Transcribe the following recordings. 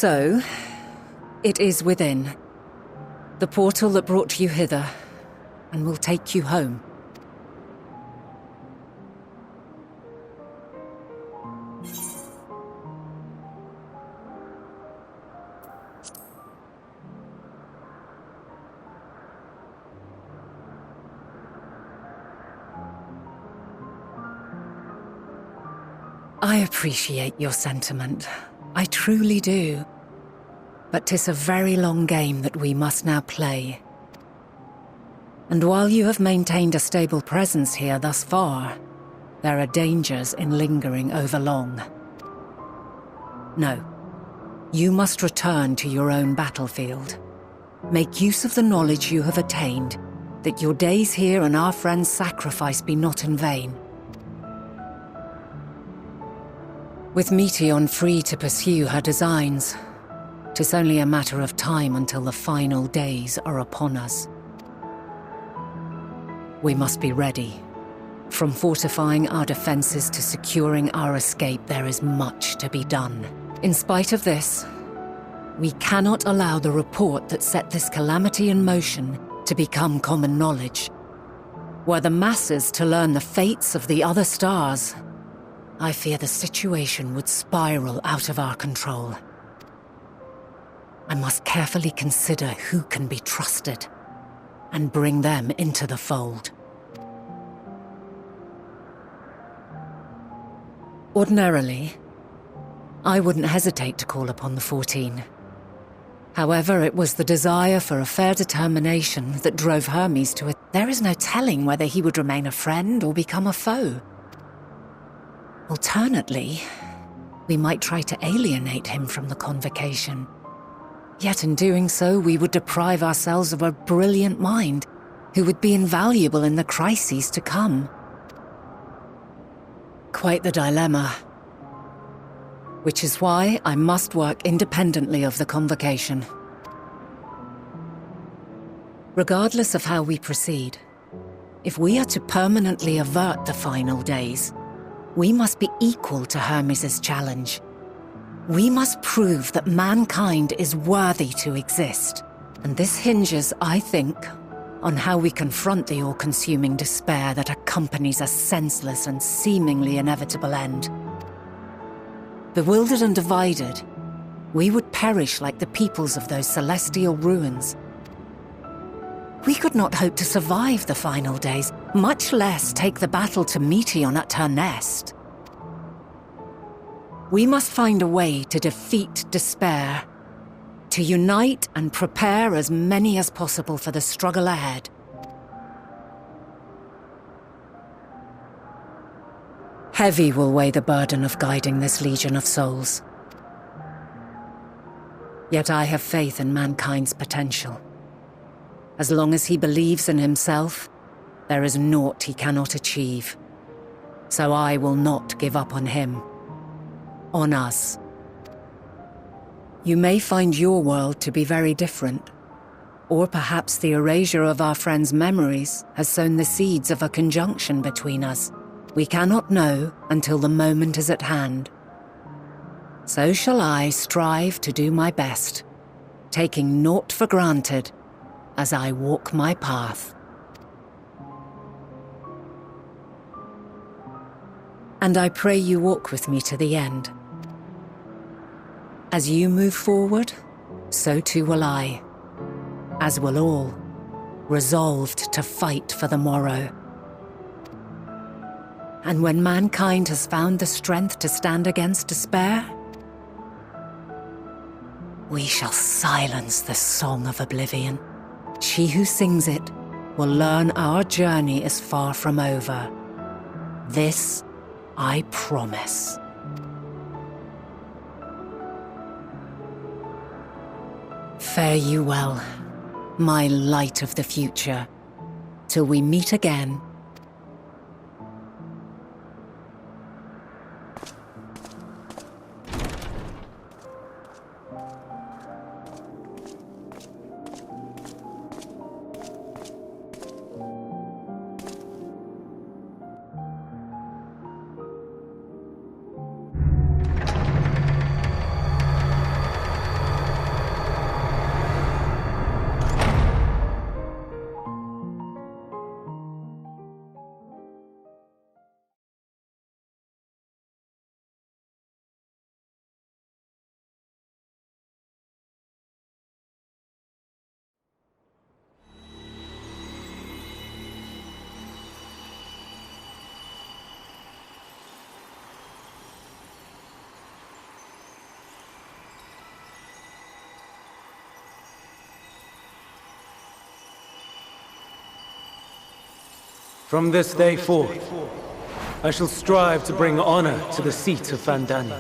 So, it is within. The portal that brought you hither, and will take you home. I appreciate your sentiment. I truly do. But 'tis a very long game that we must now play. And while you have maintained a stable presence here thus far, there are dangers in lingering over long. No. You must return to your own battlefield. Make use of the knowledge you have attained, that your days here and our friends' sacrifice be not in vain. With Meteion free to pursue her designs, 'tis only a matter of time until the final days are upon us. We must be ready. From fortifying our defenses to securing our escape, there is much to be done. In spite of this, we cannot allow the report that set this calamity in motion to become common knowledge. Were the masses to learn the fates of the other stars, I fear the situation would spiral out of our control. I must carefully consider who can be trusted and bring them into the fold. Ordinarily, I wouldn't hesitate to call upon the 14. However, it was the desire for a fair determination that drove Hermes to it. There is no telling whether he would remain a friend or become a foe. Alternately, we might try to alienate him from the convocation. Yet in doing so, we would deprive ourselves of a brilliant mind who would be invaluable in the crises to come. Quite the dilemma. which is why I must work independently of the Convocation. Regardless of how we proceed, if we are to permanently avert the final days, we must be equal to Hermes' challenge. We must prove that mankind is worthy to exist. And this hinges, I think, on how we confront the all-consuming despair that accompanies a senseless and seemingly inevitable end. Bewildered and divided, we would perish like the peoples of those celestial ruins. We could not hope to survive the final days, much less take the battle to Meteion at her nest. We must find a way to defeat despair, to unite and prepare as many as possible for the struggle ahead. Heavy will weigh the burden of guiding this legion of souls. Yet I have faith in mankind's potential. As long as he believes in himself, there is naught he cannot achieve. So I will not give up on him, on us. You may find your world to be very different, or perhaps the erasure of our friends' memories has sown the seeds of a conjunction between us. We cannot know until the moment is at hand. So shall I strive to do my best, taking naught for granted as I walk my path. And I pray you walk with me to the end. As you move forward, so too will I, as will all, resolved to fight for the morrow. And when mankind has found the strength to stand against despair, we shall silence the song of oblivion. She who sings it will learn our journey is far from over. This I promise. Fare you well, my light of the future, till we meet again. From this day forth, I shall strive to bring honor to the seat of Vandani.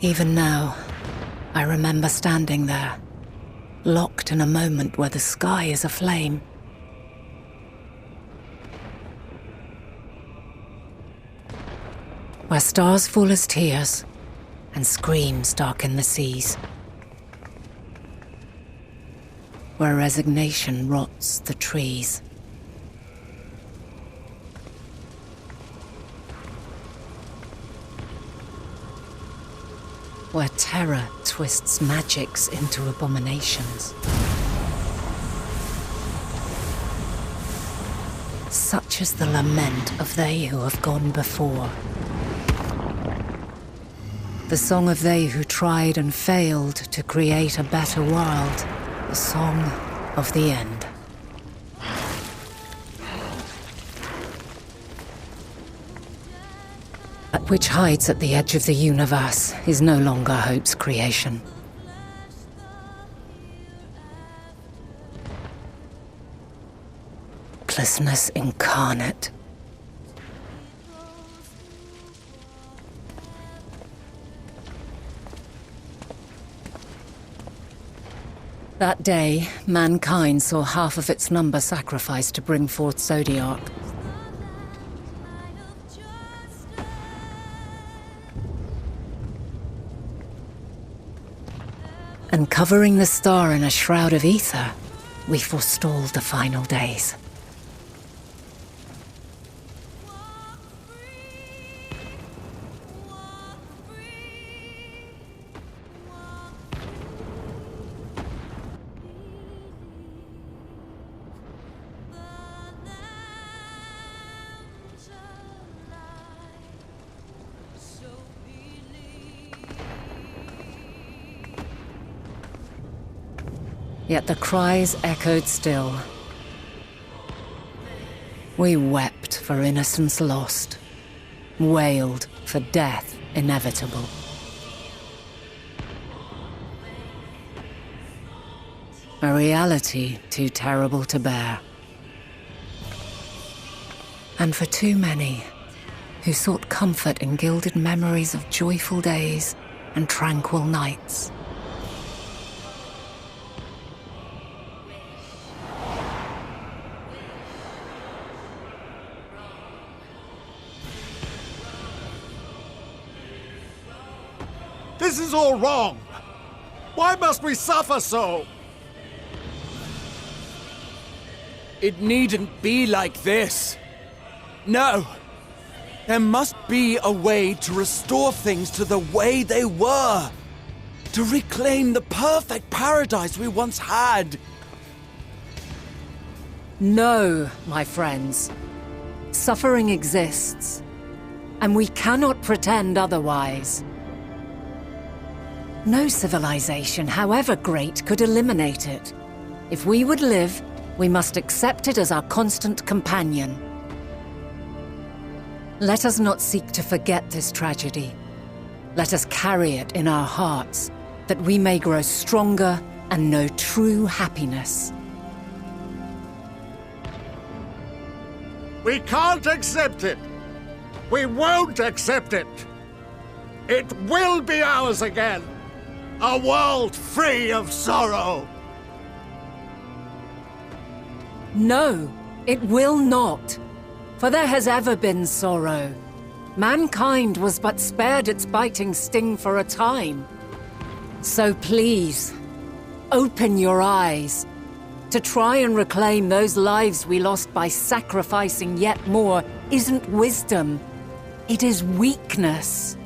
Even now, I remember standing there, locked in a moment where the sky is aflame. Where stars fall as tears, and screams darken the seas. Where resignation rots the trees. where terror twists magics into abominations. Such is the lament of they who have gone before. The song of they who tried and failed to create a better world. The song of the end. That which hides at the edge of the universe is no longer hope's creation. Hopelessness incarnate. That day, mankind saw half of its number sacrificed to bring forth Zodiark. And covering the star in a shroud of ether, we forestalled the final days. Yet the cries echoed still. We wept for innocence lost, wailed for death inevitable. A reality too terrible to bear. And for too many who sought comfort in gilded memories of joyful days and tranquil nights. This is all wrong! Why must we suffer so? It needn't be like this. No. There must be a way to restore things to the way they were. To reclaim the perfect paradise we once had. No, my friends. Suffering exists, and we cannot pretend otherwise. No civilization, however great, could eliminate it. If we would live, we must accept it as our constant companion. Let us not seek to forget this tragedy. Let us carry it in our hearts, that we may grow stronger and know true happiness. We can't accept it! We won't accept it! It will be ours again! A world free of sorrow! No, it will not. For there has ever been sorrow. Mankind was but spared its biting sting for a time. So please, open your eyes. To try and reclaim those lives we lost by sacrificing yet more isn't wisdom. It is weakness.